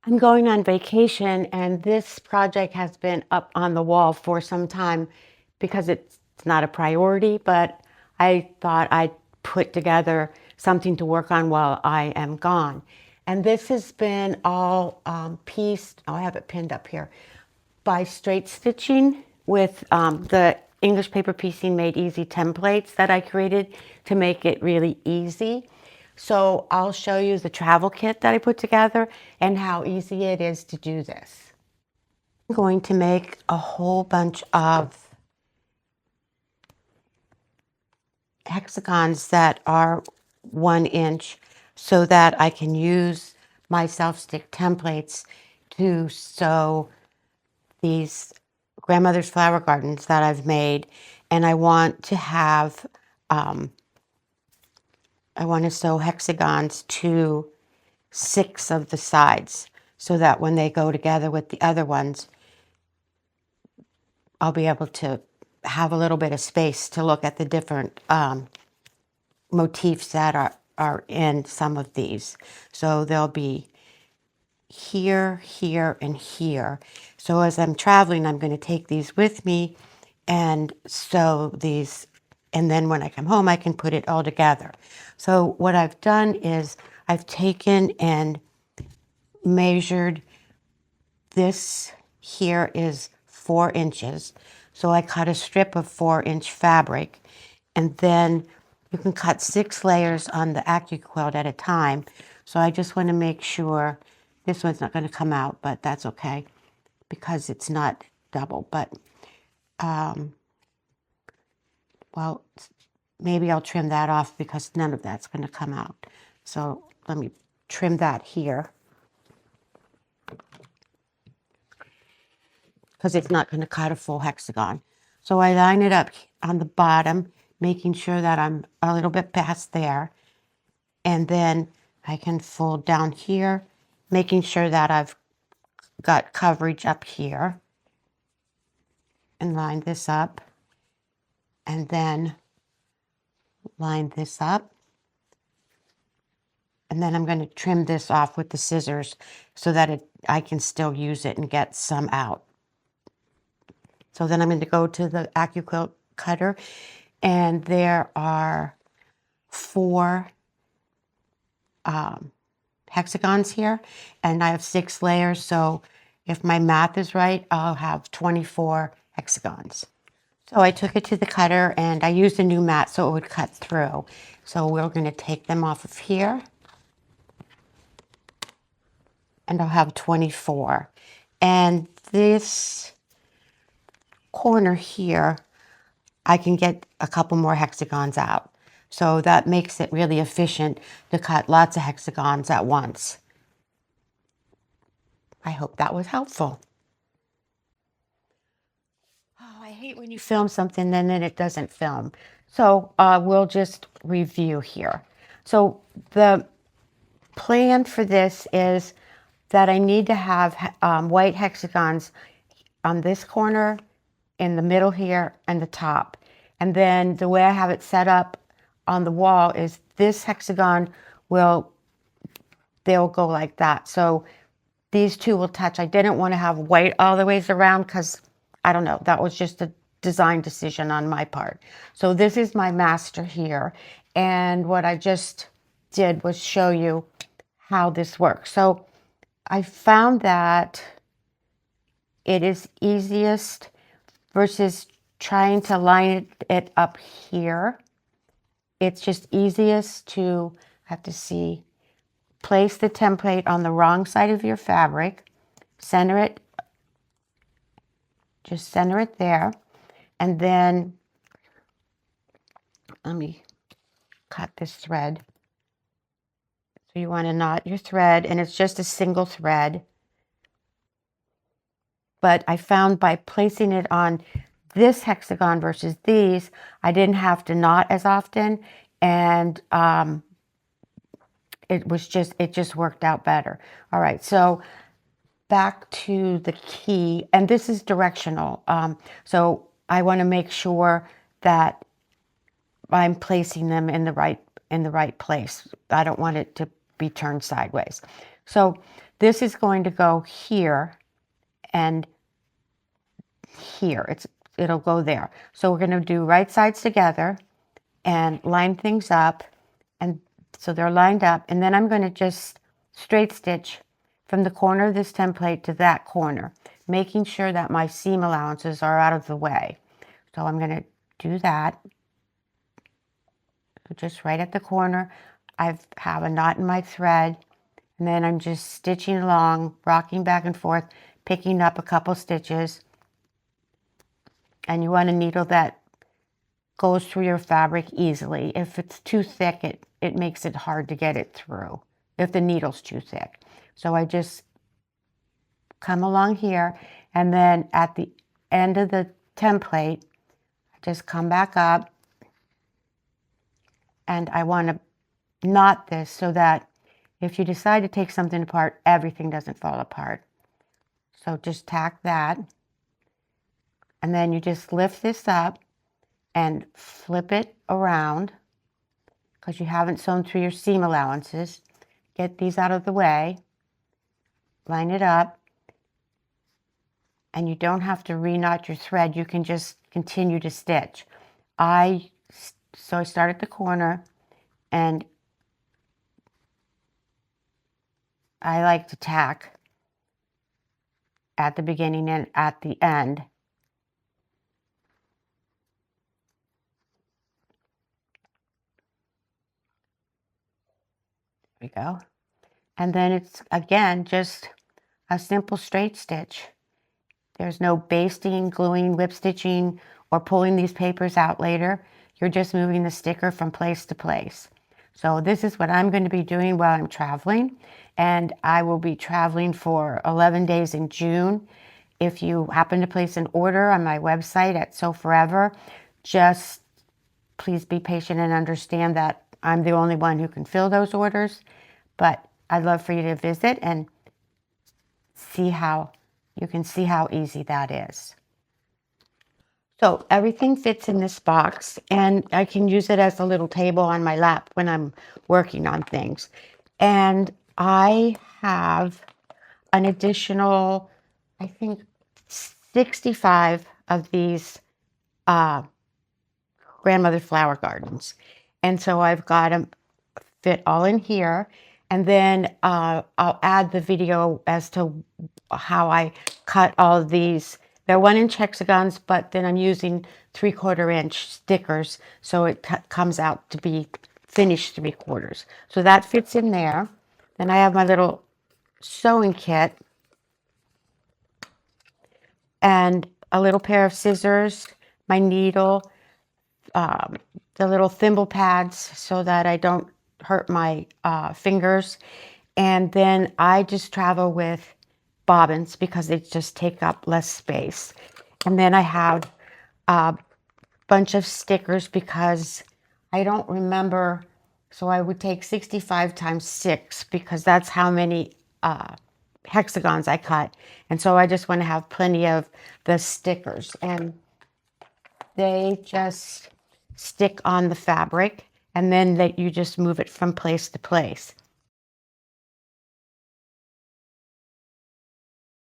I'm going on vacation, and this project has been up on the wall for some time because it's not a priority, but I thought I'd put together something to work on while I am gone. And this has been all pieced, oh, I have it pinned up here, by straight stitching with the English paper piecing made easy templates that I created to make it really easy. So I'll show you the travel kit that I put together and how easy it is to do this. I'm going to make a whole bunch of hexagons that are 1 inch so that I can use my self-stick templates to sew these grandmother's flower gardens that I've made. And I want to have, I want to sew hexagons to 6 of the sides so that when they go together with the other ones, I'll be able to have a little bit of space to look at the different motifs that are in some of these. So they'll be here, here, and here. So as I'm traveling, I'm going to take these with me and sew these. And then when I come home, I can put it all together. So what I've done is I've taken and measured. This here is 4 inches. So I cut a strip of 4-inch fabric, and then you can cut 6 layers on the AccuQuilt at a time. So I just want to make sure this one's not going to come out, but that's okay because it's not double. But, well, maybe I'll trim that off because none of that's going to come out. So let me trim that here, because it's not going to cut a full hexagon. So I line it up on the bottom, making sure that I'm a little bit past there. And then I can fold down here, making sure that I've got coverage up here. And line this up. And then line this up. And then I'm going to trim this off with the scissors so that I can still use it and get some out. So then I'm going to go to the AccuQuilt cutter, and there are 4 hexagons here, and I have 6 layers. So if my math is right, I'll have 24 hexagons. So I took it to the cutter, and I used a new mat so it would cut through. So we're going to take them off of here, and I'll have 24. And this corner here, I can get a couple more hexagons out. So that makes it really efficient to cut lots of hexagons at once. I hope that was helpful. Oh, I hate when you film something and then it doesn't film. So we'll just review here. So the plan for this is that I need to have white hexagons on this corner, in the middle here, and the top. And then the way I have it set up on the wall is this hexagon they'll go like that. So these two will touch. I didn't want to have white all the ways around because, I don't know, that was just a design decision on my part. So this is my master here. And what I just did was show you how this works. So I found that it is easiest versus trying to line it up here. It's just easiest to have to see, place the template on the wrong side of your fabric, center it, just center it there, and then let me cut this thread. So you want to knot your thread, and it's just a single thread. But I found by placing it on this hexagon versus these, I didn't have to knot as often, and it just worked out better. All right, so back to the key, and this is directional. So I want to make sure that I'm placing them in the right place. I don't want it to be turned sideways. So this is going to go here and here. It'll go there. So we're going to do right sides together and line things up, and so they're lined up, and then I'm going to just straight stitch from the corner of this template to that corner, making sure that my seam allowances are out of the way. So I'm going to do that. Just right at the corner, I have a knot in my thread, and then I'm just stitching along, rocking back and forth, picking up a couple stitches. And you want a needle that goes through your fabric easily. If it's too thick, it makes it hard to get it through, if the needle's too thick. So I just come along here, and then at the end of the template, I just come back up, and I want to knot this so that if you decide to take something apart, everything doesn't fall apart. So just tack that, and then you just lift this up and flip it around because you haven't sewn through your seam allowances. Get these out of the way, line it up, and you don't have to re-knot your thread. You can just continue to stitch. So I start at the corner, and I like to tack at the beginning and at the end. There we go. And then it's, again, just a simple straight stitch. There's no basting, gluing, whip stitching, or pulling these papers out later. You're just moving the sticker from place to place. So this is what I'm going to be doing while I'm traveling. And I will be traveling for 11 days in June. If you happen to place an order on my website at Sewforever, just please be patient and understand that I'm the only one who can fill those orders. But I'd love for you to visit and see how you can see how easy that is. So everything fits in this box, and I can use it as a little table on my lap when I'm working on things. And I have an additional, I think, 65 of these grandmother flower gardens. And so I've got them fit all in here. And then I'll add the video as to how I cut all of these. They're 1-inch hexagons, but then I'm using 3/4 inch stickers, so it comes out to be finished 3/4. So that fits in there. Then I have my little sewing kit and a little pair of scissors, my needle, the little thimble pads so that I don't hurt my fingers. And then I just travel with bobbins because they just take up less space. And then I have a bunch of stickers because I don't remember, so I would take 65 times 6 because that's how many hexagons I cut. And so I just want to have plenty of the stickers, and they just stick on the fabric, and then you just move it from place to place.